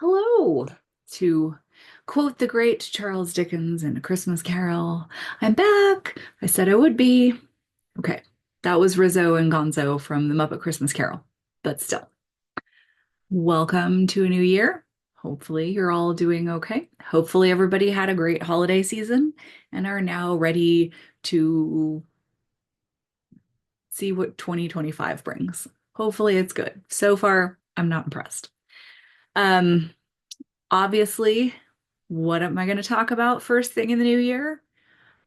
Hello. To quote the great Charles Dickens in A Christmas Carol, I'm back. I said I would be. Okay, that was Rizzo and Gonzo from the Muppet Christmas Carol. But still, welcome to a new year. Hopefully, you're all doing okay. Hopefully, everybody had a great holiday season and are now ready to see what 2025 brings. Hopefully, it's good. So far, I'm not impressed. Um, Obviously, what am I going to talk about first thing in the new year?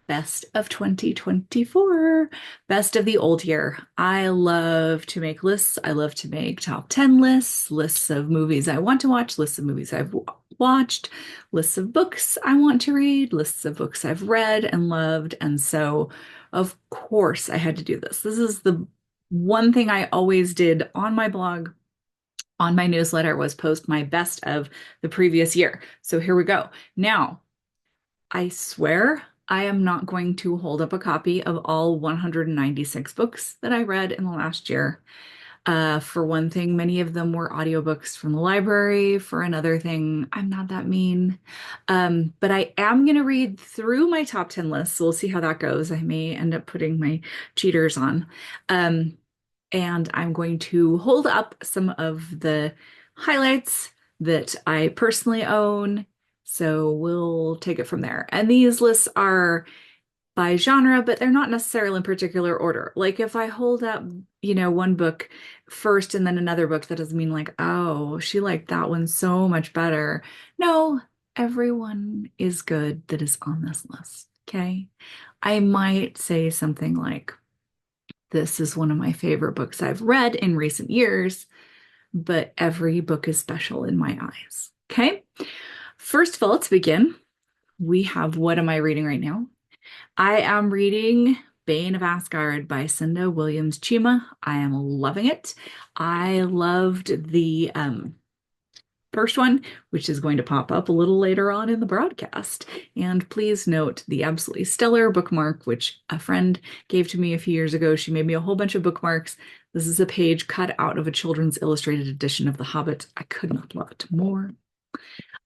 Best of 2024, best of the old year. I love to make lists. I love to make top 10 lists, lists of movies I want to watch, lists of movies I've watched, lists of books I want to read, lists of books I've read and loved. And so, of course, I had to do this. This is the one thing I always did on my blog, on my newsletter, was post my best of the previous year. So here we go. Now, I swear I am not going to hold up a copy of all 196 books that I read in the last year. For one thing, many of them were audiobooks from the library. For another thing, I'm not that mean. But I am going to read through my top 10 lists. So we'll see how that goes. I may end up putting my cheaters on. Um, and I'm going to hold up some of the highlights that I personally own. So we'll take it from there. And these lists are by genre, but they're not necessarily in particular order. Like if I hold up, one book first and then another book, that doesn't mean like, oh, she liked that one so much better. No, everyone is good that is on this list. Okay. I might say something like, this is one of my favorite books I've read in recent years, but every book is special in my eyes. Okay. First of all, to begin, we have what am I reading right now? I am reading Bane of Asgard by Cinda Williams Chima. I am loving it. I loved the first one, which is going to pop up a little later on in the broadcast. And please note the absolutely stellar bookmark, which a friend gave to me a few years ago. She made me a whole bunch of bookmarks. This is a page cut out of a children's illustrated edition of The Hobbit. I could not love it more.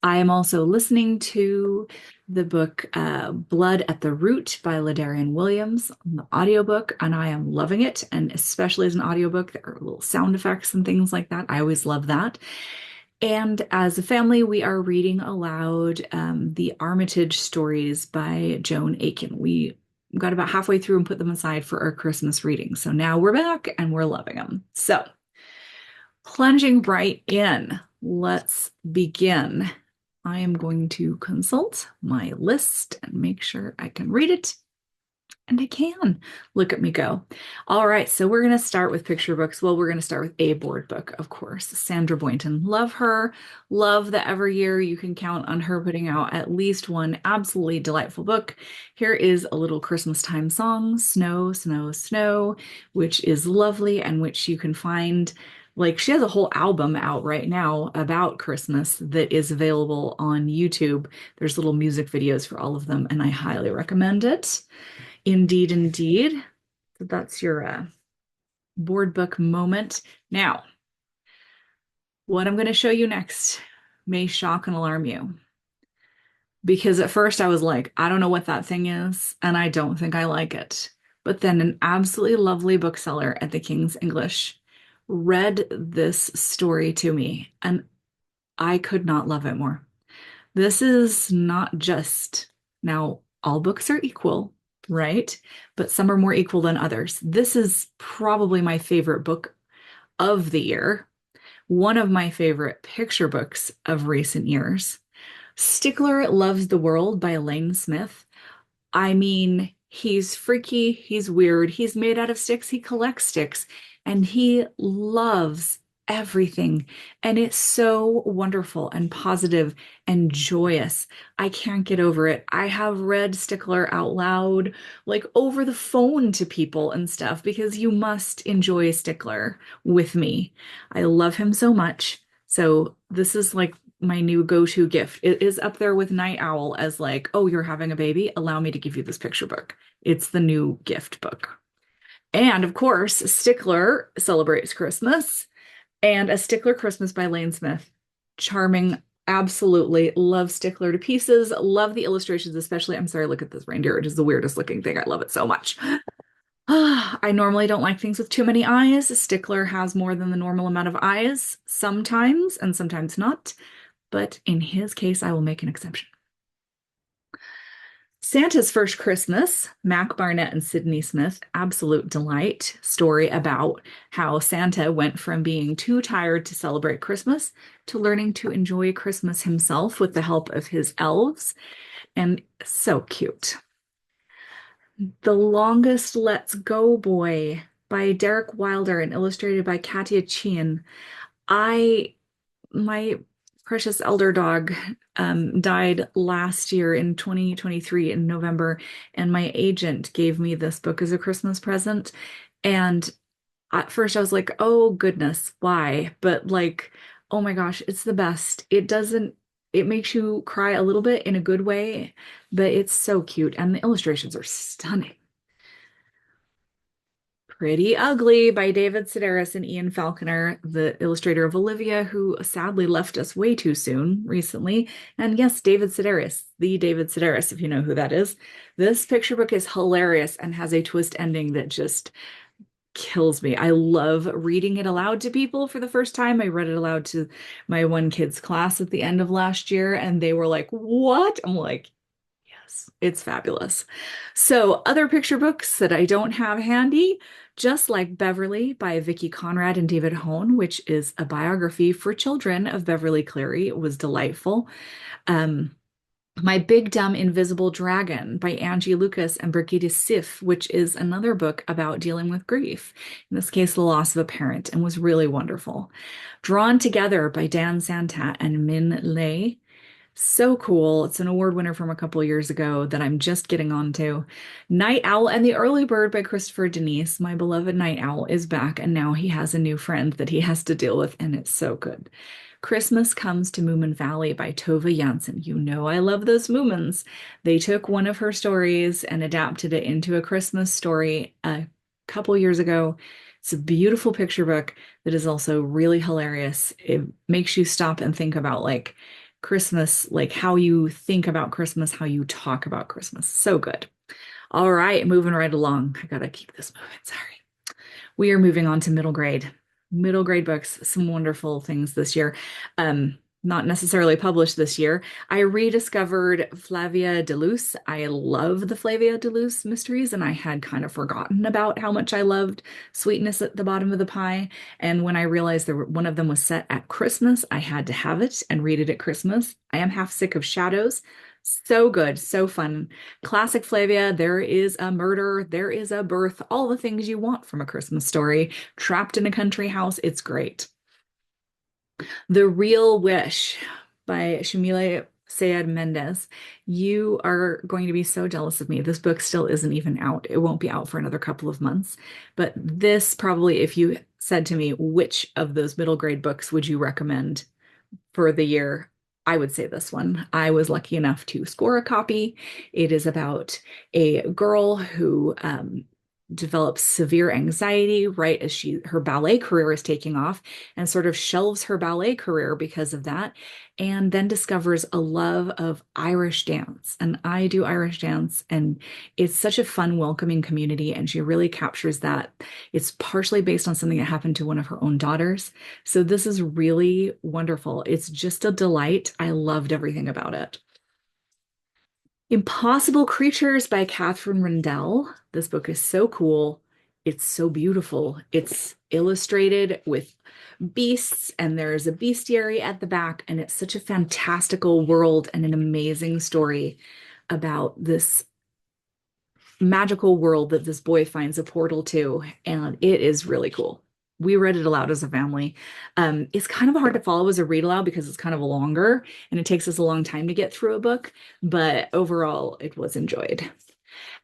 I am also listening to the book Blood at the Root by Ladarian Williams on the audiobook, and I am loving it. And especially as an audiobook, there are little sound effects and things like that. I always love that. And as a family, we are reading aloud the Armitage stories by Joan Aiken. We got about halfway through and put them aside for our Christmas reading. So now we're back and we're loving them. So, plunging right in, let's begin. I am going to consult my list and make sure I can read it. And I can. Look at me go. All right, so we're going to start with picture books. Well, we're going to start with a board book, of course. Sandra Boynton. Love her. Love that every year you can count on her putting out at least one absolutely delightful book. Here is a little Christmas time song, Snow, Snow, Snow, which is lovely and which you can find. Like she has a whole album out right now about Christmas that is available on YouTube. There's little music videos for all of them, and I highly recommend it. Indeed, indeed. So that's your board book moment. Now, what I'm going to show you next may shock and alarm you. Because at first I was like, I don't know what that thing is, and I don't think I like it. But then an absolutely lovely bookseller at the King's English read this story to me, and I could not love it more. This is not just, now, all books are equal, right? But some are more equal than others. This is probably my favorite book of the year, one of my favorite picture books of recent years. Stickler Loves the World by Lane Smith. I mean, he's freaky, he's weird, he's made out of sticks, he collects sticks, and he loves everything. And it's so wonderful and positive and joyous. I can't get over it. I have read Stickler out loud, like over the phone to people and stuff, because you must enjoy Stickler with me. I love him so much. So this is like my new go-to gift. It is up there with Night Owl as like, oh, you're having a baby? Allow me to give you this picture book. It's the new gift book. And of course, Stickler celebrates Christmas, and A Stickler Christmas by Lane Smith. Charming, Absolutely. Love Stickler to pieces. Love the illustrations, especially. I'm sorry, look at this reindeer. It is the weirdest looking thing. I love it so much. I normally don't like things with too many eyes. Stickler has more than the normal amount of eyes sometimes, and sometimes not. But in his case, I will make an exception. Santa's First Christmas, Mac Barnett and Sydney Smith, absolute delight story about how Santa went from being too tired to celebrate Christmas to learning to enjoy Christmas himself with the help of his elves. And so cute. The Longest Let's Go Boy by Derek Wilder and illustrated by Katia Chien. I my precious elder dog died last year in 2023 in November, and my agent gave me this book as a Christmas present. And at first I was like, oh goodness, why? But like, oh my gosh, it's the best. It makes you cry a little bit in a good way, but it's so cute, and the illustrations are stunning. Pretty Ugly by David Sedaris and Ian Falconer, the illustrator of Olivia, who sadly left us way too soon recently. And yes, David Sedaris, the David Sedaris, if you know who that is. This picture book is hilarious and has a twist ending that just kills me. I love reading it aloud to people for the first time. I read it aloud to my one kid's class at the end of last year, and they were like, "What?" I'm like, yes, it's fabulous. So, other picture books that I don't have handy, Just Like Beverly by Vicki Conrad and David Hone, which is a biography for children of Beverly Cleary. It was delightful. Um, My Big Dumb Invisible Dragon by Angie Lucas and Brigitte Sif, which is another book about dealing with grief, in this case, the loss of a parent, and was really wonderful. Drawn Together by Dan Santat and Min Lei. So cool. It's an award winner from a couple of years ago that I'm just getting onto. Night Owl and the Early Bird by Christopher Denise. My beloved Night Owl is back, and now he has a new friend that he has to deal with, and it's so good. Christmas Comes to Moomin Valley by Tove Jansson. You know I love those Moomins. They took one of her stories and adapted it into a Christmas story a couple years ago. It's a beautiful picture book that is also really hilarious. It makes you stop and think about like Christmas, like how you think about Christmas, how you talk about Christmas. So good. All right, moving right along. I gotta keep this moving. Sorry. We are moving on to middle grade. Middle grade books, some wonderful things this year. Not necessarily published this year. I rediscovered Flavia de Luce. I love the Flavia de Luce mysteries, and I had kind of forgotten about how much I loved Sweetness at the Bottom of the Pie. And when I realized one of them was set at Christmas, I had to have it and read it at Christmas. I am half sick of Shadows. So good, so fun. Classic Flavia. There is a murder, there is a birth, all the things you want from a Christmas story. Trapped in a country house. It's great. The Real Wish by Shamila Sayed Mendez. You are going to be so jealous of me. This book still isn't even out. It won't be out for another couple of months. But this probably, if you said to me, which of those middle grade books would you recommend for the year? I would say this one. I was lucky enough to score a copy. It is about a girl who develops severe anxiety right as her ballet career is taking off, and sort of shelves her ballet career because of that, and then discovers a love of Irish dance. And I do Irish dance, and it's such a fun, welcoming community, and she really captures that. It's partially based on something that happened to one of her own daughters. So this is really wonderful. It's just a delight. I loved everything about it. Impossible Creatures by Catherine Rendell. This book is so cool. It's so beautiful. It's illustrated with beasts, and there's a bestiary at the back, and it's such a fantastical world and an amazing story about this magical world that this boy finds a portal to, and it is really cool. We read it aloud as a family. It's kind of hard to follow as a read aloud because it's kind of longer and it takes us a long time to get through a book, but overall it was enjoyed.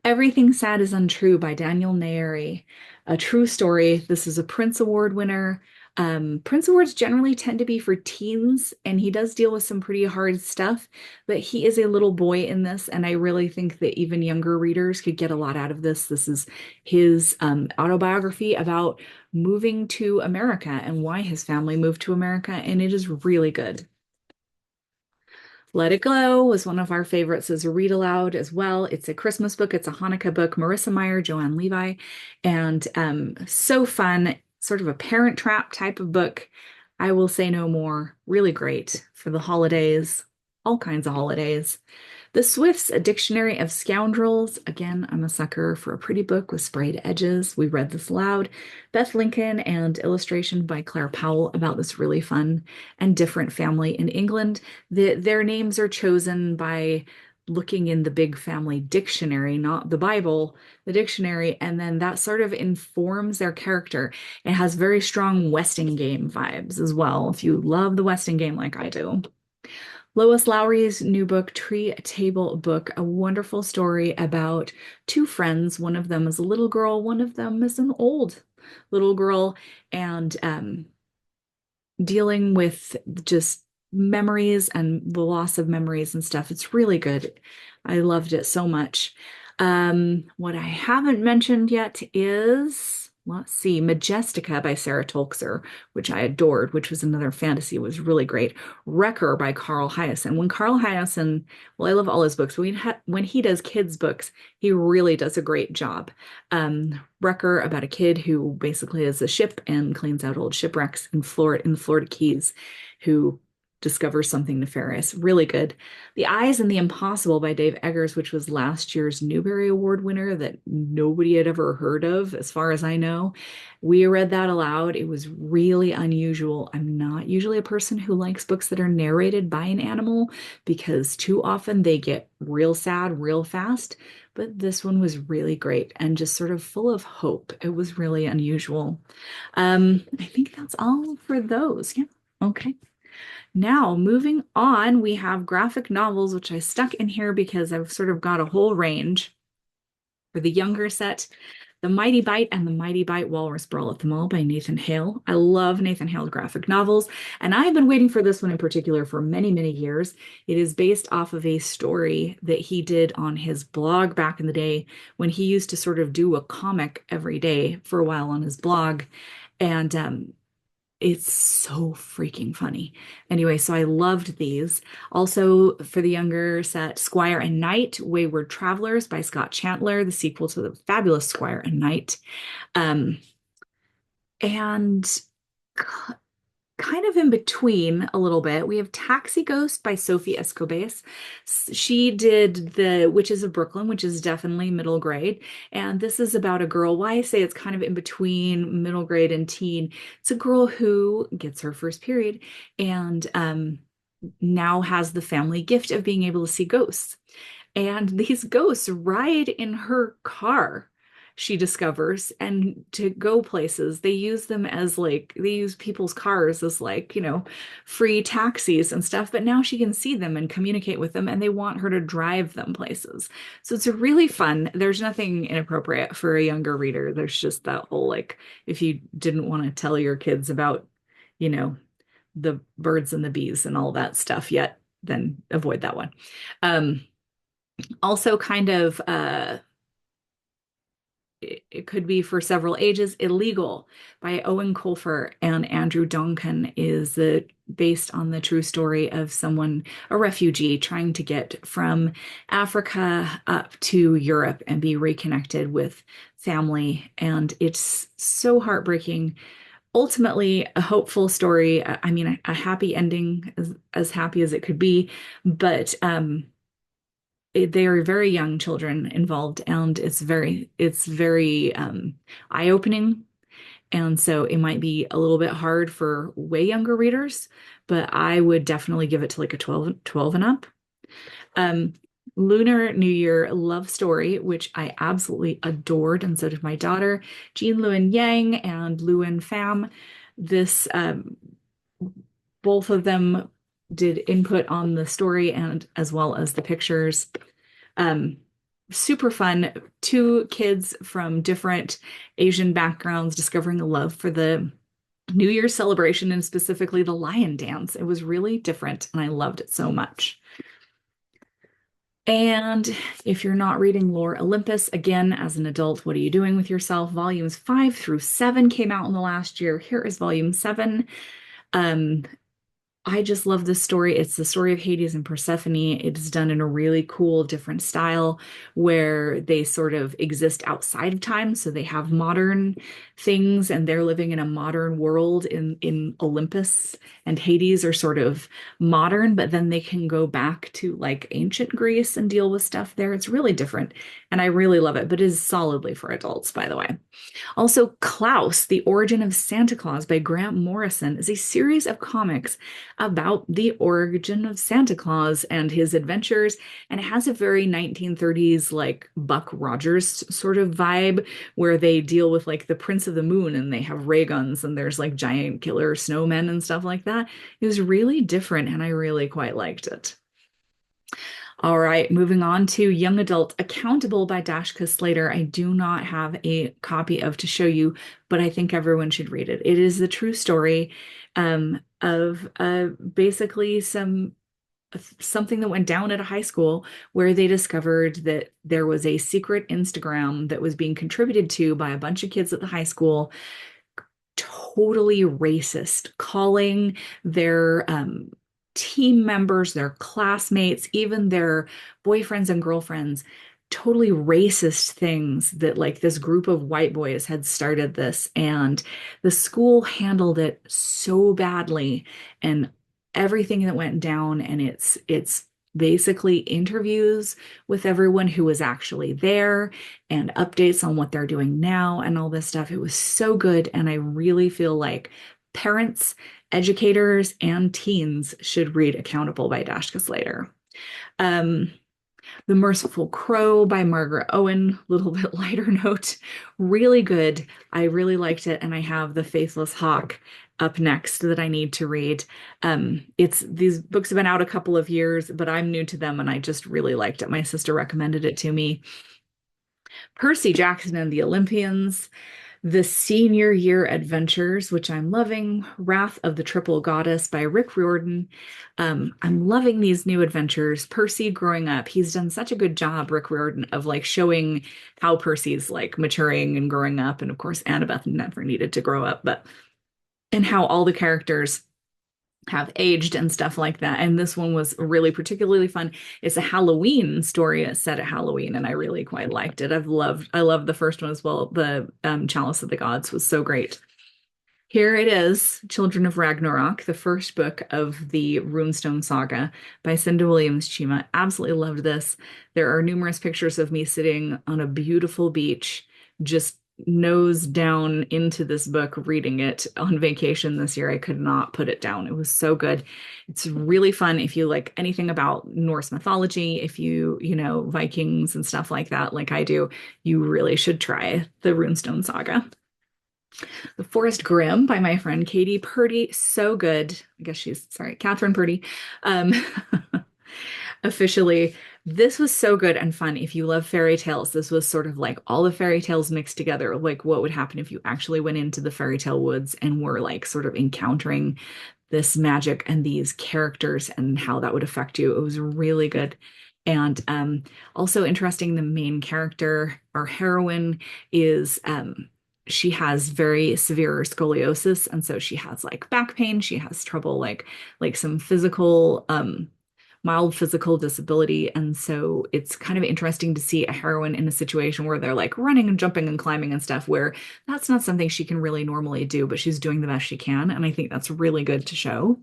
Everything Sad is Untrue by Daniel Nayeri. A true story. This is a Prince Award winner. Prince Awards generally tend to be for teens, and he does deal with some pretty hard stuff, but he is a little boy in this, and I really think that even younger readers could get a lot out of this. This is his autobiography about moving to America and why his family moved to America, and it is really good. Let It Glow was one of our favorites as a read aloud as well. It's a Christmas book, it's a Hanukkah book, Marissa Meyer, Joanne Levi, and so fun, sort of a parent trap type of book. I will say no more. Really great for the holidays, all kinds of holidays. The Swifts, A Dictionary of Scoundrels. Again, I'm a sucker for a pretty book with sprayed edges. We read this aloud. Beth Lincoln and illustration by Claire Powell about this really fun and different family in England. Their names are chosen by looking in the big family dictionary, not the Bible, the dictionary, and then that sort of informs their character. It has very strong Westingame vibes as well, if you love the Westingame like I do. Lois Lowry's new book, Tree Table Book, a wonderful story about two friends. One of them is a little girl, one of them is an old little girl, and dealing with just memories and the loss of memories and stuff. It's really good. I loved it so much. What I haven't mentioned yet is, let's see, Majestica by Sarah Tolkser, which I adored, which was another fantasy. It was really great. Wrecker by Carl Hiaasen. When Carl Hiaasen, well, I love all his books. When he does kids' books, he really does a great job. Wrecker, about a kid who basically is a ship and cleans out old shipwrecks in the Florida Keys, who discovers something nefarious. Really good. The Eyes and the Impossible by Dave Eggers, which was last year's Newbery Award winner that nobody had ever heard of, as far as I know. We read that aloud. It was really unusual. I'm not usually a person who likes books that are narrated by an animal because too often they get real sad real fast. But this one was really great and just sort of full of hope. It was really unusual. I think that's all for those. Yeah. Okay. Now, moving on, we have graphic novels, which I stuck in here because I've sort of got a whole range. For the younger set, The Mighty Bite and The Mighty Bite Walrus Brawl at the Mall by Nathan Hale. I love Nathan Hale's graphic novels, and I've been waiting for this one in particular for many, many years. It is based off of a story that he did on his blog back in the day when he used to sort of do a comic every day for a while on his blog. And it's so freaking funny. Anyway, so I loved these. Also, for the younger set, Squire and Knight, Wayward Travelers by Scott Chandler, the sequel to the fabulous Squire and Knight. And kind of in between a little bit, we have Taxi Ghost by Sophie Escobes. She did The Witches of Brooklyn, which is definitely middle grade. And this is about a girl. Why I say it's kind of in between middle grade and teen. It's a girl who gets her first period and now has the family gift of being able to see ghosts. And these ghosts ride in her car, she discovers, and to go places. They use them as they use people's cars as free taxis and stuff. But now she can see them and communicate with them, and they want her to drive them places. So it's really fun. There's nothing inappropriate for a younger reader. There's just that whole, if you didn't want to tell your kids about, the birds and the bees and all that stuff yet, then avoid that one. Also kind of it could be for several ages. Illegal by Owen Colfer and Andrew Duncan is based on the true story of a refugee trying to get from Africa up to Europe and be reconnected with family. And it's so heartbreaking. Ultimately, a hopeful story. I mean, a happy ending, as happy as it could be, but they are very young children involved, and it's very eye-opening. And so it might be a little bit hard for way younger readers, but I would definitely give it to a 12 and up. Lunar New Year Love Story, which I absolutely adored, and so did my daughter, Jean Luen Yang and Luen Pham. This, both of them did input on the story and as well as the pictures. Super fun. Two kids from different Asian backgrounds discovering a love for the New Year's celebration and specifically the lion dance. It was really different and I loved it so much. And if you're not reading Lore Olympus, again, as an adult, what are you doing with yourself? Volumes 5 through 7 came out in the last year. Here is volume 7. I just love this story. It's the story of Hades and Persephone. It's done in a really cool, different style where they sort of exist outside of time. So they have modern things and they're living in a modern world in Olympus, and Hades are sort of modern, but then they can go back to like ancient Greece and deal with stuff there. It's really different. And I really love it, but it is solidly for adults, by the way. Also, Klaus, The Origin of Santa Claus by Grant Morrison is a series of comics about the origin of Santa Claus and his adventures. And it has a very 1930s, like Buck Rogers sort of vibe where they deal with like the Prince of the Moon and they have ray guns and there's like giant killer snowmen and stuff like that. It was really different and I really quite liked it. All right, moving on to Young Adult Accountable by Dashka Slater. I do not have a copy of to show you, but I think everyone should read it. It is the true story of basically something that went down at a high school where they discovered that there was a secret Instagram that was being contributed to by a bunch of kids at the high school, totally racist, calling their team members, their classmates, even their boyfriends and girlfriends, totally racist things that like this group of white boys had started this, and the school handled it so badly and everything that went down. And it's basically interviews with everyone who was actually there and updates on what they're doing now and all this stuff. It was so good, and I really feel like parents, educators, and teens should read Accountable by Dashka Slater. Um, The Merciful Crow by Margaret Owen, a little bit lighter note, really good. I really liked it, and I have The Faithless Hawk up next that I need to read. It's these books have been out a couple of years, but I'm new to them, and I just really liked it. My sister recommended it to me. Percy Jackson and the Olympians, The Senior Year Adventures, which I'm loving, Wrath of the Triple Goddess by Rick Riordan. I'm loving these new adventures. Percy growing up, he's done such a good job, Rick Riordan, of like showing how Percy's like maturing and growing up. And of course, Annabeth never needed to grow up, but and how all the characters have aged and stuff like that. And this one was really particularly fun. It's a Halloween story. It's set at Halloween, and I really quite liked it. I loved the first one as well. The Chalice of the Gods was so great. Here it is, Children of Ragnarok, the first book of the Runestone Saga by Cinda Williams Chima. Absolutely loved this. There are numerous pictures of me sitting on a beautiful beach, just nose down into this book, reading it on vacation this year. I could not put it down. It was so good. It's really fun if you like anything about Norse mythology, if you know, Vikings and stuff like that, like I do, you really should try the Runestone Saga. The Forest Grimm by my friend Katie Purdy. So good. I guess she's, sorry, Catherine Purdy. Um, officially, this was so good and fun. If you love fairy tales, this was sort of like all the fairy tales mixed together. Like what would happen if you actually went into the fairy tale woods and were like sort of encountering this magic and these characters and how that would affect you. It was really good. And also interesting, the main character, our heroine, is she has very severe scoliosis, and so she has like back pain. She has trouble like some physical mild physical disability. And so it's kind of interesting to see a heroine in a situation where they're like running and jumping and climbing and stuff, where that's not something she can really normally do, but she's doing the best she can. And I think that's really good to show.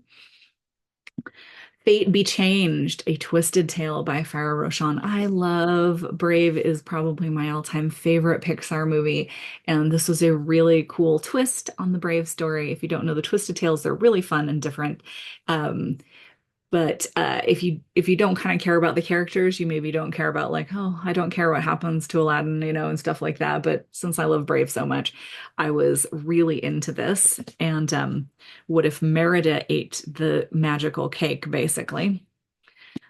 Fate Be Changed, A Twisted Tale by Farah Roshan. I love Brave, is probably my all-time favorite Pixar movie. And this was a really cool twist on the Brave story. If you don't know the Twisted Tales, they're really fun and different. But if you don't kind of care about the characters, you maybe don't care about like, oh, I don't care what happens to Aladdin, you know, and stuff like that. But since I love Brave so much, I was really into this. And what if Merida ate the magical cake, basically?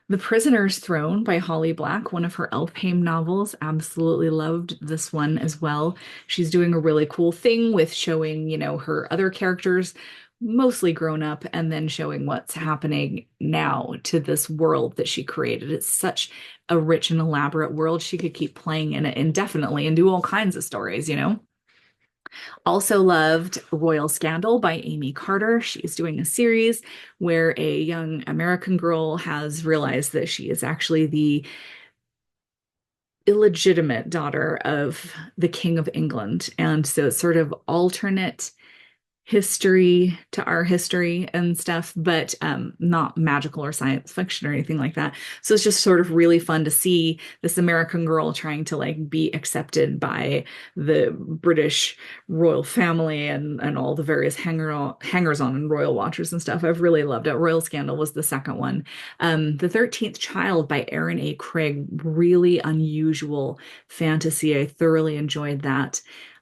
The Prisoner's Throne by Holly Black, one of her Elfhame novels. Absolutely loved this one as well. She's doing a really cool thing with showing, you know, her other characters mostly grown up and then showing what's happening now to this world that she created. It's such a rich and elaborate world. She could keep playing in it indefinitely and do all kinds of stories, you know? Also loved Royal Scandal by Amy Carter. She's doing a series where a young American girl has realized that she is actually the illegitimate daughter of the King of England. And so it's sort of alternate history to our history and stuff, but not magical or science fiction or anything like that. So it's just sort of really fun to see this American girl trying to like be accepted by the British royal family and all the various hangers on and royal watchers and stuff. I've really loved it. Royal Scandal was the second one. The 13th Child by Aaron A. Craig, really unusual fantasy. I thoroughly enjoyed that.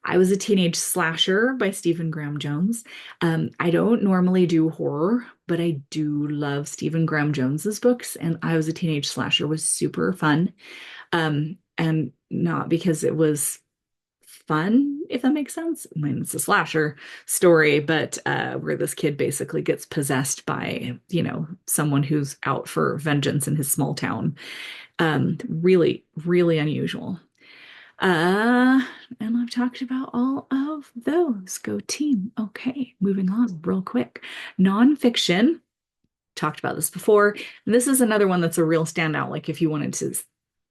I Was a Teenage Slasher by Stephen Graham Jones. I don't normally do horror, but I do love Stephen Graham Jones's books, and I Was a Teenage Slasher was super fun. And not because it was fun, if that makes sense. I mean, it's a slasher story, but where this kid basically gets possessed by, someone who's out for vengeance in his small town. Really, really unusual. Uh, and I've talked about all of those. Go team. Okay, moving on real quick. Nonfiction. Talked about this before. And this is another one that's a real standout. Like if you wanted to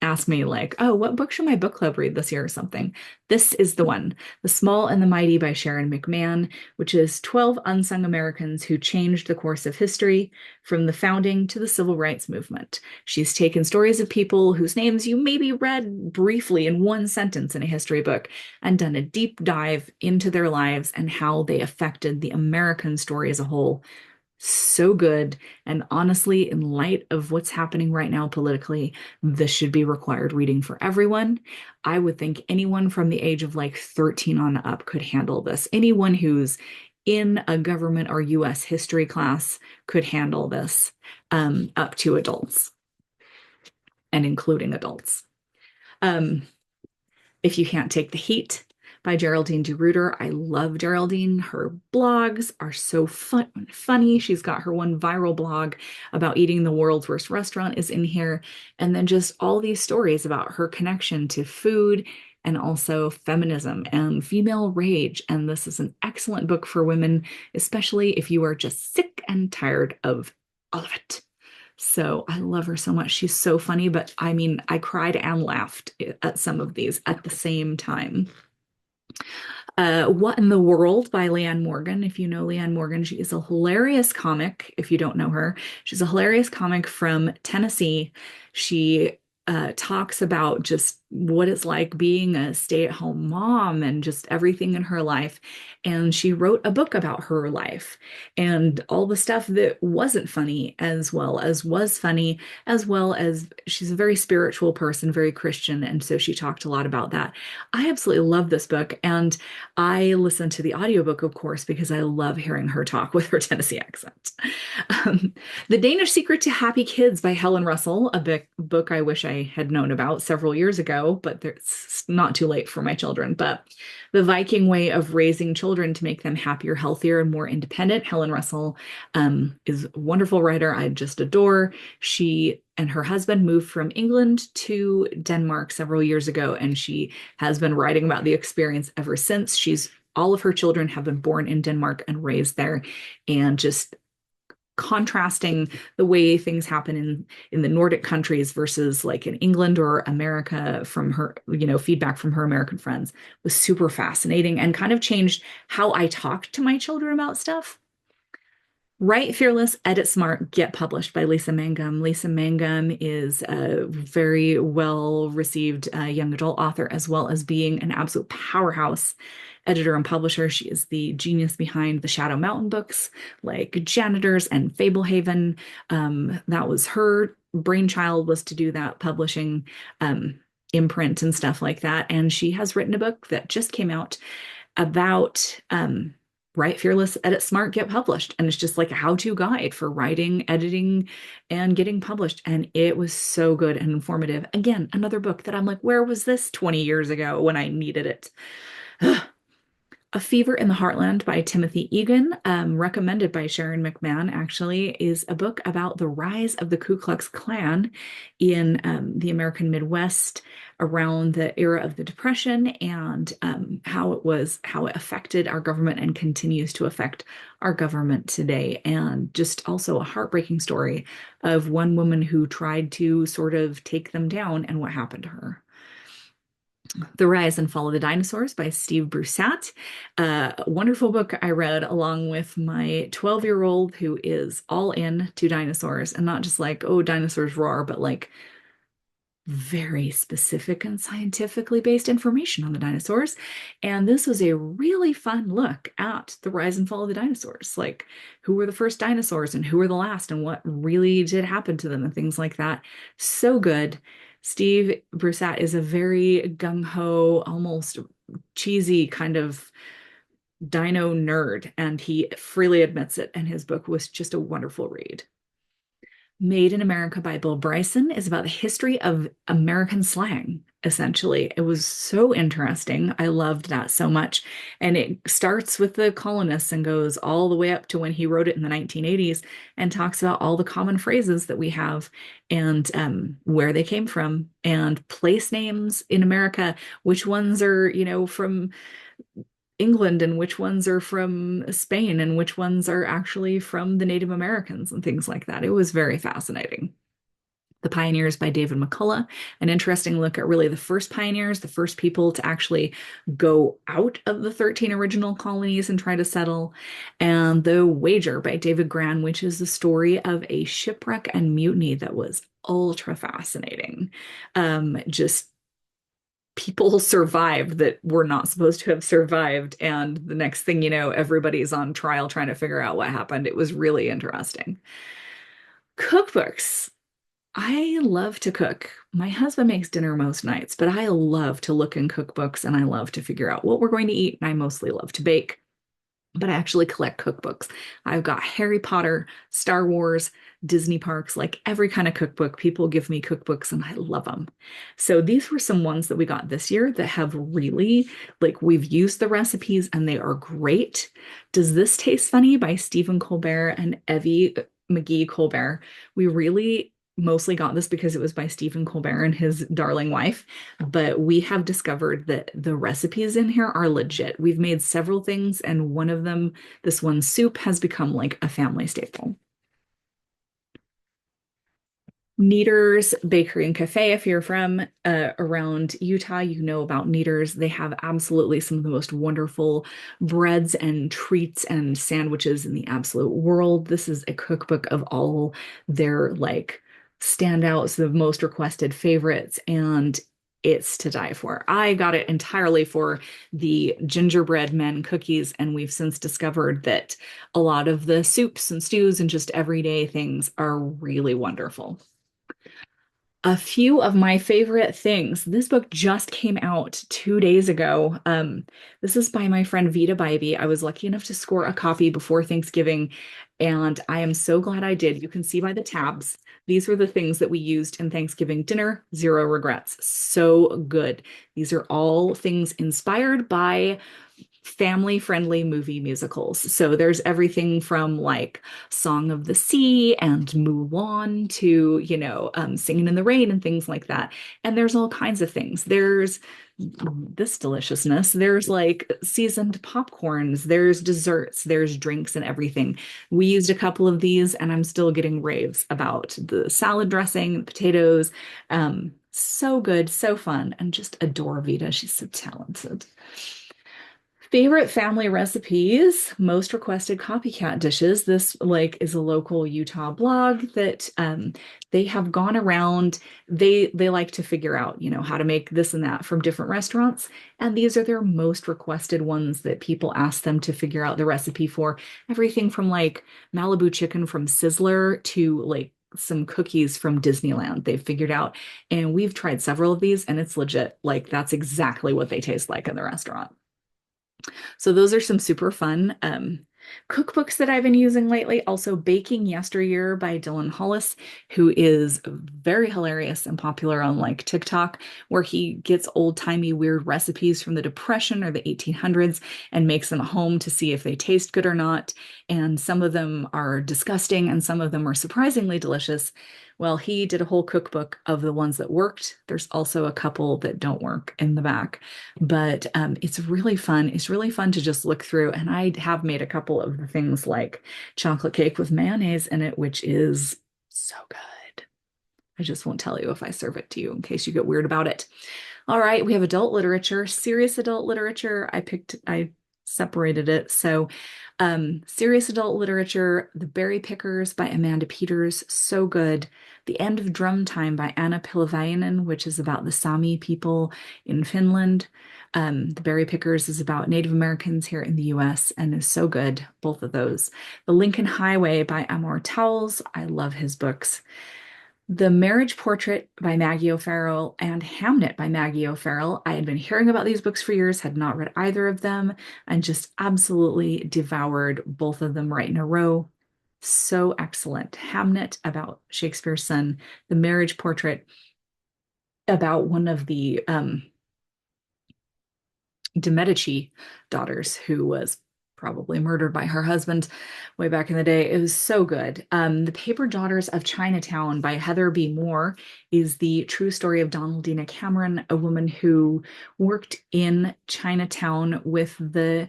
ask me like, oh, what book should my book club read this year or something? This is the one, The Small and the Mighty by Sharon McMahon, which is 12 unsung Americans who changed the course of history from the founding to the civil rights movement. She's taken stories of people whose names you maybe read briefly in one sentence in a history book and done a deep dive into their lives and how they affected the American story as a whole. So good. And honestly, in light of what's happening right now politically, this should be required reading for everyone. I would think anyone from the age of like 13 on up could handle this. Anyone who's in a government or US history class could handle this, up to adults and including adults. Um, if You Can't Take the Heat by Geraldine DeRuyter. I love Geraldine. Her blogs are so funny. She's got her one viral blog about eating the world's worst restaurant is in here. And then just all these stories about her connection to food and also feminism and female rage. And this is an excellent book for women, especially if you are just sick and tired of all of it. So I love her so much. She's so funny, but I mean, I cried and laughed at some of these at the same time. What in the World by Leanne Morgan. If you know Leanne Morgan, she is a hilarious comic. If you don't know her, she's a hilarious comic from Tennessee. She talks about just what it's like being a stay-at-home mom and just everything in her life. And she wrote a book about her life and all the stuff that wasn't funny, as well as was funny, as well as she's a very spiritual person, very Christian. And so she talked a lot about that. I absolutely love this book. And I listened to the audiobook, of course, because I love hearing her talk with her Tennessee accent. Um, The Danish Secret to Happy Kids by Helen Russell, a book I wish I had known about several years ago, but it's not too late for my children. But The Viking Way of Raising Children to Make Them Happier, Healthier, and More Independent. Helen Russell is a wonderful writer I just adore. She and her husband moved from England to Denmark several years ago, and she has been writing about the experience ever since. All of her children have been born in Denmark and raised there, and just contrasting the way things happen in the Nordic countries versus like in England or America from her, feedback from her American friends was super fascinating and kind of changed how I talked to my children about stuff. Write Fearless, Edit Smart, Get Published by Lisa Mangum. Lisa Mangum is a very well received young adult author, as well as being an absolute powerhouse editor and publisher. She is the genius behind the Shadow Mountain books, like Janitors and Fablehaven. That was her brainchild, was to do that publishing imprint and stuff like that. And she has written a book that just came out about Write Fearless, Edit Smart, Get Published. And it's just like a how-to guide for writing, editing, and getting published. And it was so good and informative. Again, another book that I'm like, where was this 20 years ago when I needed it? A Fever in the Heartland by Timothy Egan, recommended by Sharon McMahon, actually, is a book about the rise of the Ku Klux Klan in the American Midwest around the era of the Depression and how it affected our government and continues to affect our government today. And just also a heartbreaking story of one woman who tried to sort of take them down and what happened to her. The Rise and Fall of the Dinosaurs by Steve Brusatte. A wonderful book I read along with my 12-year-old who is all in to dinosaurs and not just like, oh, dinosaurs roar, but like very specific and scientifically based information on the dinosaurs. And this was a really fun look at the rise and fall of the dinosaurs. Like, who were the first dinosaurs and who were the last and what really did happen to them and things like that. So good. Steve Brusatte is a very gung-ho, almost cheesy kind of dino nerd, and he freely admits it. And his book was just a wonderful read. Made in America by Bill Bryson is about the history of American slang, essentially. It was so interesting. I loved that so much. And it starts with the colonists and goes all the way up to when he wrote it in the 1980s and talks about all the common phrases that we have and where they came from and place names in America, which ones are, from England and which ones are from Spain and which ones are actually from the Native Americans and things like that. It was very fascinating. The Pioneers by David McCullough, an interesting look at really the first pioneers, the first people to actually go out of the 13 original colonies and try to settle. And The Wager by David Grann, which is the story of a shipwreck and mutiny that was ultra fascinating. Just people survived that were not supposed to have survived. And the next thing you know, everybody's on trial trying to figure out what happened. It was really interesting. Cookbooks. I love to cook. My husband makes dinner most nights, but I love to look in cookbooks and I love to figure out what we're going to eat. And I mostly love to bake, but I actually collect cookbooks. I've got Harry Potter, Star Wars, Disney parks, like every kind of cookbook. People give me cookbooks and I love them. So these were some ones that we got this year that have really, like, we've used the recipes and they are great. Does This Taste Funny by Stephen Colbert and Evie McGee Colbert. We really mostly got this because it was by Stephen Colbert and his darling wife, but we have discovered that the recipes in here are legit. We've made several things, and one of them, this one soup, has become like a family staple. Kneaders Bakery and Cafe. If you're from around Utah, you know about Kneaders. They have absolutely some of the most wonderful breads and treats and sandwiches in the absolute world. This is a cookbook of all their like standouts, the most requested favorites, and it's to die for. I got it entirely for the gingerbread men cookies, and we've since discovered that a lot of the soups and stews and just everyday things are really wonderful. A few of my favorite things. This book just came out 2 days ago. This is by my friend Vita Bybee. I was lucky enough to score a copy before Thanksgiving, and I am so glad I did. You can see by the tabs, these were the things that we used in Thanksgiving dinner. Zero regrets. So good. These are all things inspired by family-friendly movie musicals. So there's everything from like Song of the Sea and Mulan to, Singing in the Rain and things like that. And there's all kinds of things. There's this deliciousness. There's like seasoned popcorns, there's desserts, there's drinks and everything. We used a couple of these and I'm still getting raves about the salad dressing, potatoes. So good, so fun, and just adore Vita. She's so talented. Favorite family recipes, most requested copycat dishes. This like is a local Utah blog that they have gone around. They like to figure out, how to make this and that from different restaurants. And these are their most requested ones that people ask them to figure out the recipe for. Everything from like Malibu chicken from Sizzler to like some cookies from Disneyland they've figured out. And we've tried several of these and it's legit. Like that's exactly what they taste like in the restaurant. So those are some super fun Cookbooks that I've been using lately, also Baking Yesteryear by Dylan Hollis, who is very hilarious and popular on like TikTok, where he gets old-timey weird recipes from the Depression or the 1800s and makes them at home to see if they taste good or not. And some of them are disgusting and some of them are surprisingly delicious. Well, he did a whole cookbook of the ones that worked. There's also a couple that don't work in the back, but it's really fun. It's really fun to just look through. And I have made a couple of the things like chocolate cake with mayonnaise in it, which is so good. I just won't tell you if I serve it to you in case you get weird about it. All right, we have adult literature, serious adult literature. I separated it. So, serious adult literature, The Berry Pickers by Amanda Peters, so good. The End of Drum Time by Anna Pilavainen, which is about the Sami people in Finland. The Berry Pickers is about Native Americans here in the US and is so good, both of those. The Lincoln Highway by Amor Towles. I love his books. The Marriage Portrait by Maggie O'Farrell and Hamnet by Maggie O'Farrell. I had been hearing about these books for years, had not read either of them, and just absolutely devoured both of them right in a row. So excellent. Hamnet about Shakespeare's son, The Marriage Portrait about one of the de Medici daughters who was probably murdered by her husband way back in the day. It was so good. The Paper Daughters of Chinatown by Heather B. Moore is the true story of Donaldina Cameron, a woman who worked in Chinatown with the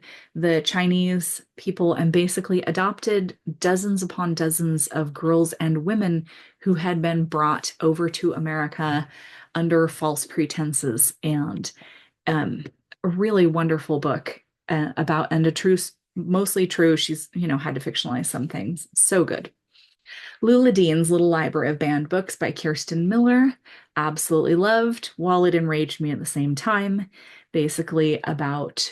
Chinese people and basically adopted dozens upon dozens of girls and women who had been brought over to America under false pretenses. And a really wonderful book about, and a true, mostly true. She's, had to fictionalize some things. So good. Lula Dean's Little Library of Banned Books by Kirsten Miller. Absolutely loved, while it enraged me at the same time. Basically about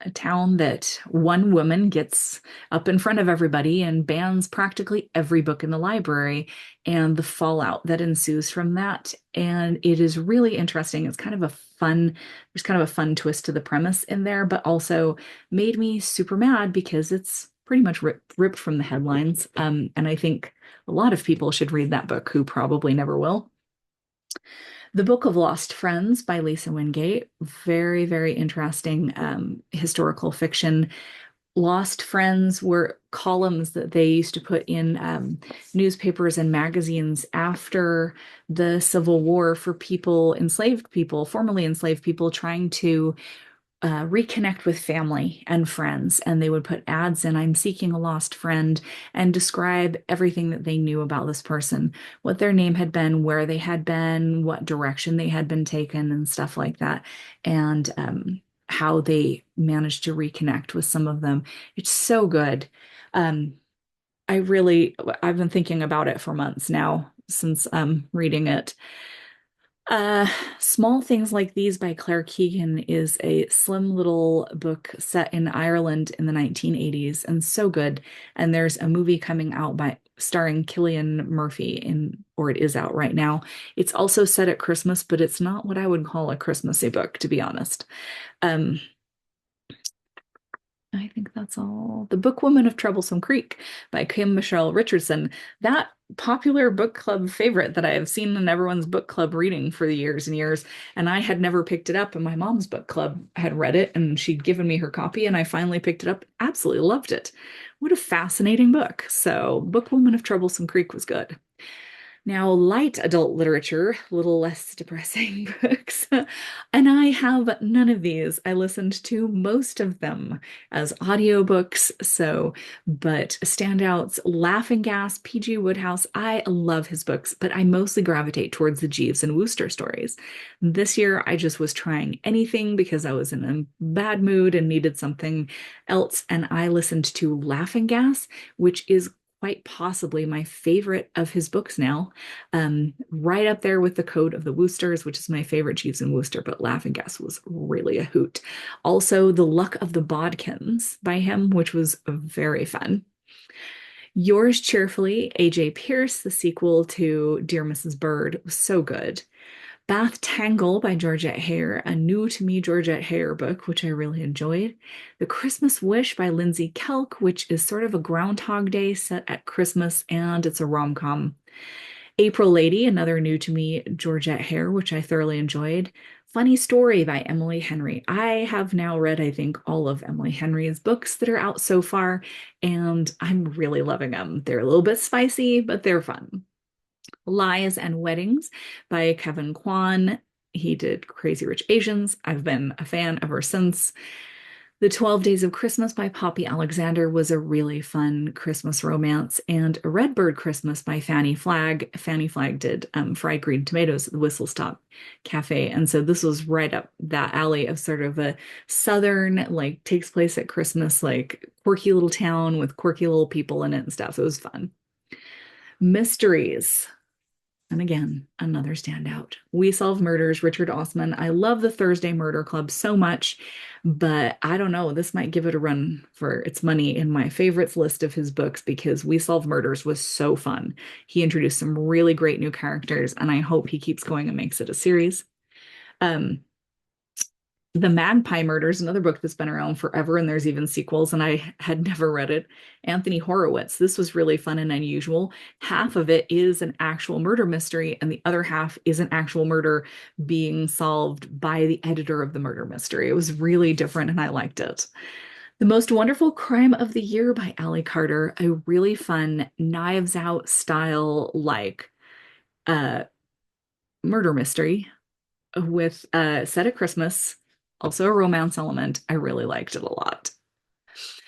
a town that one woman gets up in front of everybody and bans practically every book in the library and the fallout that ensues from that. And it is really interesting. It's kind of a fun, there's kind of a fun twist to the premise in there, but also made me super mad because it's pretty much ripped from the headlines. And I think a lot of people should read that book who probably never will. The Book of Lost Friends by Lisa Wingate. Very, very interesting historical fiction. Lost Friends were columns that they used to put in newspapers and magazines after the Civil War for people, enslaved people, formerly enslaved people, trying to reconnect with family and friends. And they would put ads in, I'm seeking a lost friend, and describe everything that they knew about this person, what their name had been, where they had been, what direction they had been taken, and stuff like that. And how they managed to reconnect with some of them. It's so good. I've been thinking about it for months now since reading it. Small Things Like These by Claire Keegan is a slim little book set in Ireland in the 1980s and so good. And there's a movie coming out by starring Cillian Murphy or it is out right now. It's also set at Christmas, but it's not what I would call a Christmassy book, to be honest. I think that's all. The Bookwoman of Troublesome Creek by Kim Michelle Richardson. That popular book club favorite that I have seen in everyone's book club reading for years and years. And I had never picked it up, and my mom's book club had read it and she'd given me her copy, and I finally picked it up. Absolutely loved it. What a fascinating book. So, Bookwoman of Troublesome Creek was good. Now, light adult literature, a little less depressing books. And I have none of these. I listened to most of them as audiobooks. But standouts, Laughing Gas, P.G. Wodehouse. I love his books, but I mostly gravitate towards the Jeeves and Wooster stories. This year, I just was trying anything because I was in a bad mood and needed something else. And I listened to Laughing Gas, which is quite possibly my favorite of his books now. Right up there with The Code of the Woosters, which is my favorite Jeeves and Wooster, but Laughing Gas was really a hoot. Also, The Luck of the Bodkins by him, which was very fun. Yours Cheerfully, A.J. Pierce, the sequel to Dear Mrs. Bird, was so good. Bath Tangle by Georgette Heyer, a new to me Georgette Heyer book, which I really enjoyed. The Christmas Wish by Lindsay Kelk, which is sort of a Groundhog Day set at Christmas, and it's a rom-com. April Lady, another new to me Georgette Heyer, which I thoroughly enjoyed. Funny Story by Emily Henry. I have now read, I think, all of Emily Henry's books that are out so far, and I'm really loving them. They're a little bit spicy, but they're fun. Lies and Weddings by Kevin Kwan. He did Crazy Rich Asians. I've been a fan ever since. The 12 Days of Christmas by Poppy Alexander was a really fun Christmas romance, and A Redbird Christmas by Fanny Flagg. Fanny Flagg did Fried Green Tomatoes at the Whistle Stop Cafe, and so this was right up that alley of sort of a southern, like takes place at Christmas, like quirky little town with quirky little people in it and stuff. It was fun. Mysteries. And again, another standout. We Solve Murders, Richard Osman. I love the Thursday Murder Club so much, but I don't know. This might give it a run for its money in my favorites list of his books because We Solve Murders was so fun. He introduced some really great new characters, and I hope he keeps going and makes it a series. Um, the Magpie Murders, another book that's been around forever, and there's even sequels, and I had never read it. Anthony Horowitz. This was really fun and unusual. Half of it is an actual murder mystery, and the other half is an actual murder being solved by the editor of the murder mystery. It was really different, and I liked it. The Most Wonderful Crime of the Year by Ally Carter, a really fun Knives Out style, like uh, murder mystery with set at Christmas, also a romance element. I really liked it a lot.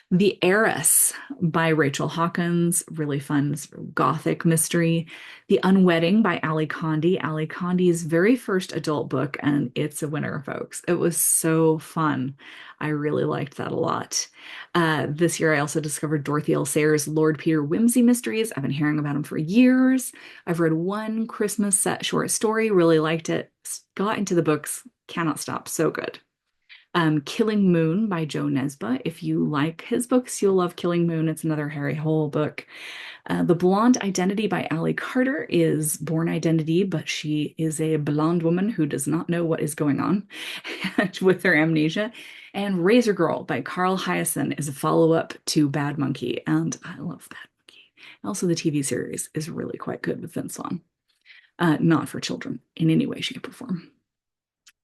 The Heiress by Rachel Hawkins, really fun gothic mystery. The Unwedding by Ali Condi, Ali Condi's very first adult book, and it's a winner, folks. It was so fun. I really liked that a lot. This year, I also discovered Dorothy L. Sayers' Lord Peter Wimsey Mysteries. I've been hearing about him for years. I've read one Christmas set short story, really liked it. Got into the books, cannot stop, so good. Killing Moon by Joe Nesbø. If you like his books, you'll love Killing Moon. It's another Harry Hole book. The Blonde Identity by Ally Carter is Born Identity, but she is a blonde woman who does not know what is going on with her amnesia. And Razor Girl by Carl Hyacin is a follow-up to Bad Monkey, and I love Bad Monkey. Also, the TV series is really quite good with Vince Vaughn. Not for children in any way, shape, or form.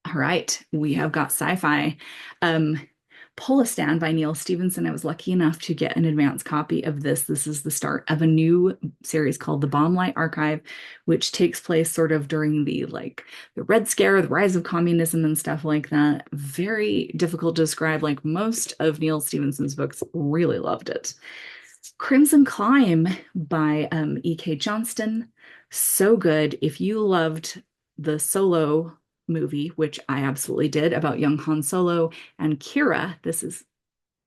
All right, we have got sci-fi. Polistan by Neal Stephenson. I was lucky enough to get an advance copy of this. This is the start of a new series called The Bomblight Archive, which takes place sort of during the Red Scare, the rise of communism and stuff like that. Very difficult to describe. Like most of Neal Stephenson's books, really loved it. Crimson Climb by E.K. Johnston. So good. If you loved the Solo movie, which I absolutely did, about young Han Solo and Kira. This is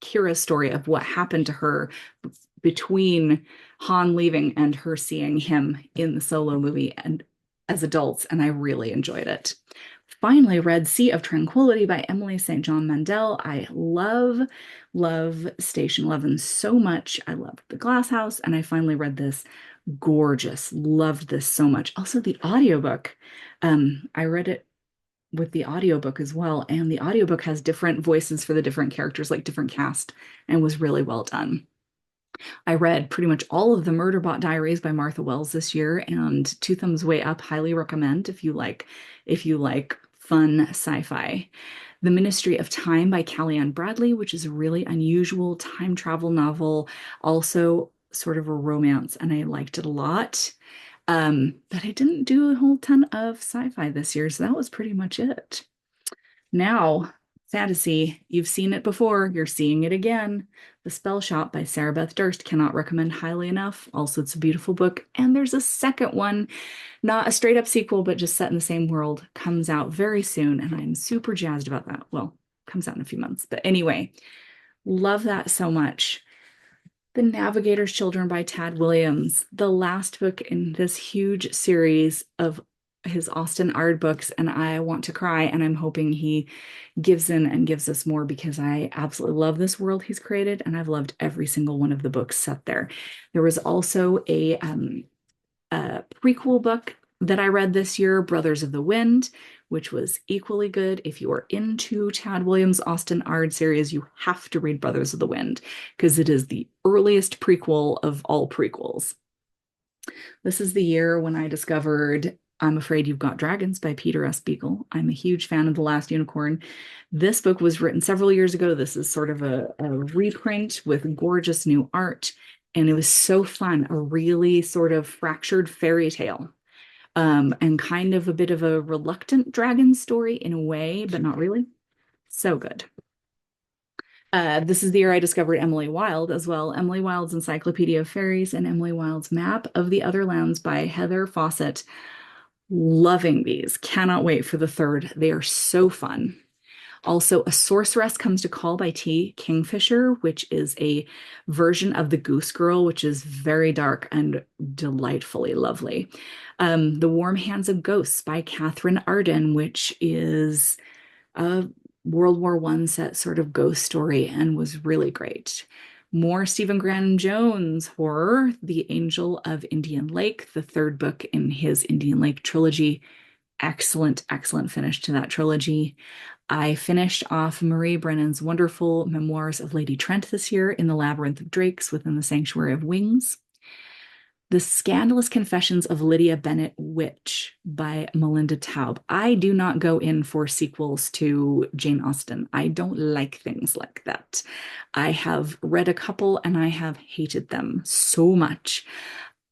Kira's story of what happened to her between Han leaving and her seeing him in the Solo movie and as adults, and I really enjoyed it. Finally, read Sea of Tranquility by Emily St. John Mandel. I love Station 11 so much. I love The Glass House, and I finally read this. Gorgeous. Loved this so much. Also, the audiobook. I read it with the audiobook as well, and the audiobook has different voices for the different characters, like different cast, and was really well done. I read pretty much all of the Murderbot Diaries by Martha Wells this year, and Two Thumbs Way Up, highly recommend if you like fun sci-fi. The Ministry of Time by Callie-Ann Bradley, which is a really unusual time travel novel, also sort of a romance, and I liked it a lot. But I didn't do a whole ton of sci-fi this year, so that was pretty much it. Now, fantasy, you've seen it before, you're seeing it again. The Spell Shop by Sarah Beth Durst, cannot recommend highly enough. Also, it's a beautiful book, and there's a second one, not a straight up sequel, but just set in the same world, comes out very soon, and I'm super jazzed about that. Well, comes out in a few months, but anyway, love that so much. The Navigator's Children by Tad Williams, the last book in this huge series of his Austen Ard books, and I want to cry, and I'm hoping he gives in and gives us more because I absolutely love this world he's created, and I've loved every single one of the books set there. There was also a prequel book that I read this year, Brothers of the Wind, which was equally good. If you are into Chad Williams' Austin Ard series, you have to read Brothers of the Wind because it is the earliest prequel of all prequels. This is the year when I discovered I'm Afraid You've Got Dragons by Peter S. Beagle. I'm a huge fan of The Last Unicorn. This book was written several years ago. This is sort of a reprint with gorgeous new art, and it was so fun. A really sort of fractured fairy tale, and kind of a bit of a reluctant dragon story in a way, but not really. So good. This is the year I discovered Emily Wilde as well. Emily Wilde's Encyclopedia of Fairies and Emily Wilde's Map of the Other Lands by Heather Fawcett. Loving these. Cannot wait for the third. They are so fun. Also, A Sorceress Comes to Call by T. Kingfisher, which is a version of The Goose Girl, which is very dark and delightfully lovely. The Warm Hands of Ghosts by Catherine Arden, which is a World War I set sort of ghost story and was really great. More Stephen Graham Jones horror, The Angel of Indian Lake, the third book in his Indian Lake trilogy. Excellent, excellent finish to that trilogy. I finished off Marie Brennan's wonderful Memoirs of Lady Trent this year in the Labyrinth of Drakes within the Sanctuary of Wings. The Scandalous Confessions of Lydia Bennet Witch by Melinda Taub. I do not go in for sequels to Jane Austen. I don't like things like that. I have read a couple and I have hated them so much.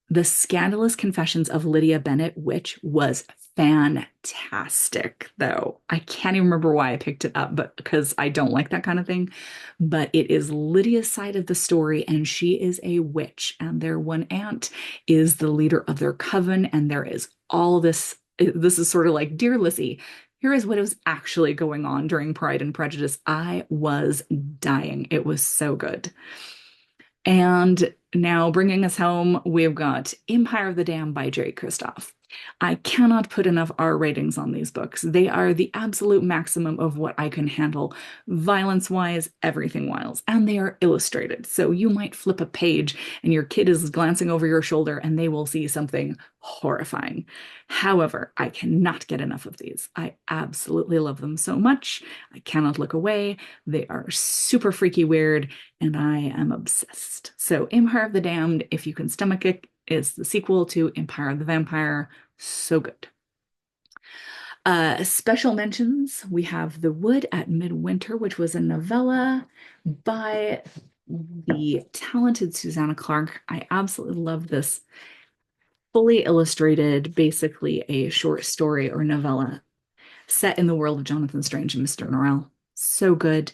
The Scandalous Confessions of Lydia Bennet Witch was fantastic, though. I can't even remember why I picked it up, but because I don't like that kind of thing. But it is Lydia's side of the story, and she is a witch, and their one aunt is the leader of their coven, and there is all this. This is sort of like, Dear Lizzie, here is what was actually going on during Pride and Prejudice. I was dying. It was so good. And now bringing us home, we've got Empire of the Dam by Jerry Kristoff. I cannot put enough R ratings on these books. They are the absolute maximum of what I can handle, violence-wise, everything-wise, and they are illustrated. So you might flip a page and your kid is glancing over your shoulder and they will see something horrifying. However, I cannot get enough of these. I absolutely love them so much. I cannot look away. They are super freaky weird, and I am obsessed. So Empire of the Damned, if you can stomach it, is the sequel to Empire of the Vampire. So good. Special mentions, we have The Wood at Midwinter, which was a novella by the talented Susanna Clarke. I absolutely love this. Fully illustrated, basically a short story or novella set in the world of Jonathan Strange and Mr. Norrell. So good.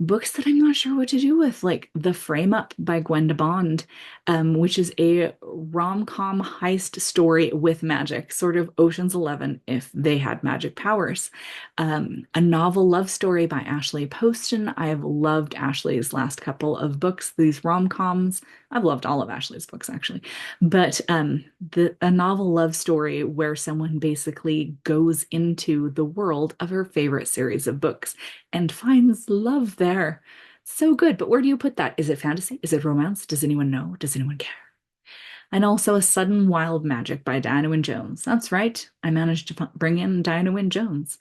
Books that I'm not sure what to do with, like The Frame Up by Gwenda Bond, which is a rom-com heist story with magic, sort of Ocean's 11 if they had magic powers. A novel love story by Ashley Poston. I have loved Ashley's last couple of books, these rom-coms. I've loved all of Ashley's books actually, but a novel love story where someone basically goes into the world of her favorite series of books and finds love there. So good. But where do you put that? Is it fantasy? Is it romance? Does anyone know? Does anyone care? And also A Sudden Wild Magic by Diana Wynne Jones. That's right. I managed to bring in Diana Wynne Jones.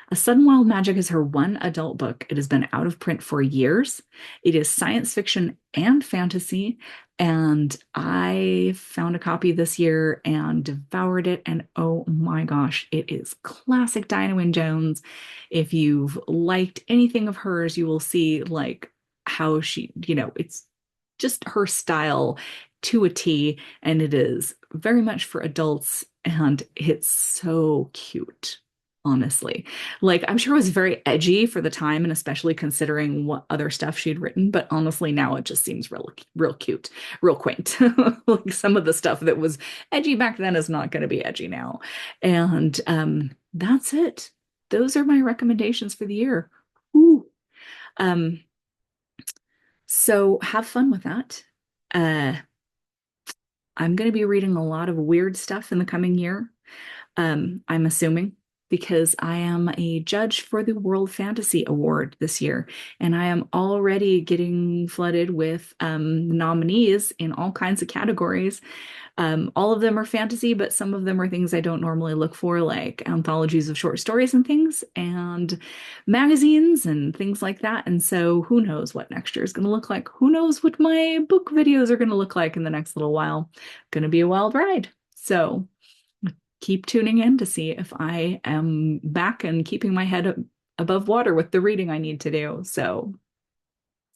A Sudden Wild Magic is her one adult book. It has been out of print for years. It is science fiction and fantasy. And I found a copy this year and devoured it. And oh my gosh, it is classic Diana Wynne Jones. If you've liked anything of hers, you will see like how she, it's just her style to a T, and it is very much for adults, and it's so cute, honestly. Like, I'm sure it was very edgy for the time, and especially considering what other stuff she'd written, but honestly, now it just seems real cute, real quaint. Like some of the stuff that was edgy back then is not going to be edgy now. And that's it. Those are my recommendations for the year. Ooh. So have fun with that. I'm going to be reading a lot of weird stuff in the coming year. I'm assuming. because I am a judge for the World Fantasy Award this year, and I am already getting flooded with nominees in all kinds of categories. All of them are fantasy, but some of them are things I don't normally look for, like anthologies of short stories and things, and magazines and things like that. And so, who knows what next year is going to look like? Who knows what my book videos are going to look like in the next little while? Going to be a wild ride. So, keep tuning in to see if I am back and keeping my head above water with the reading I need to do. So,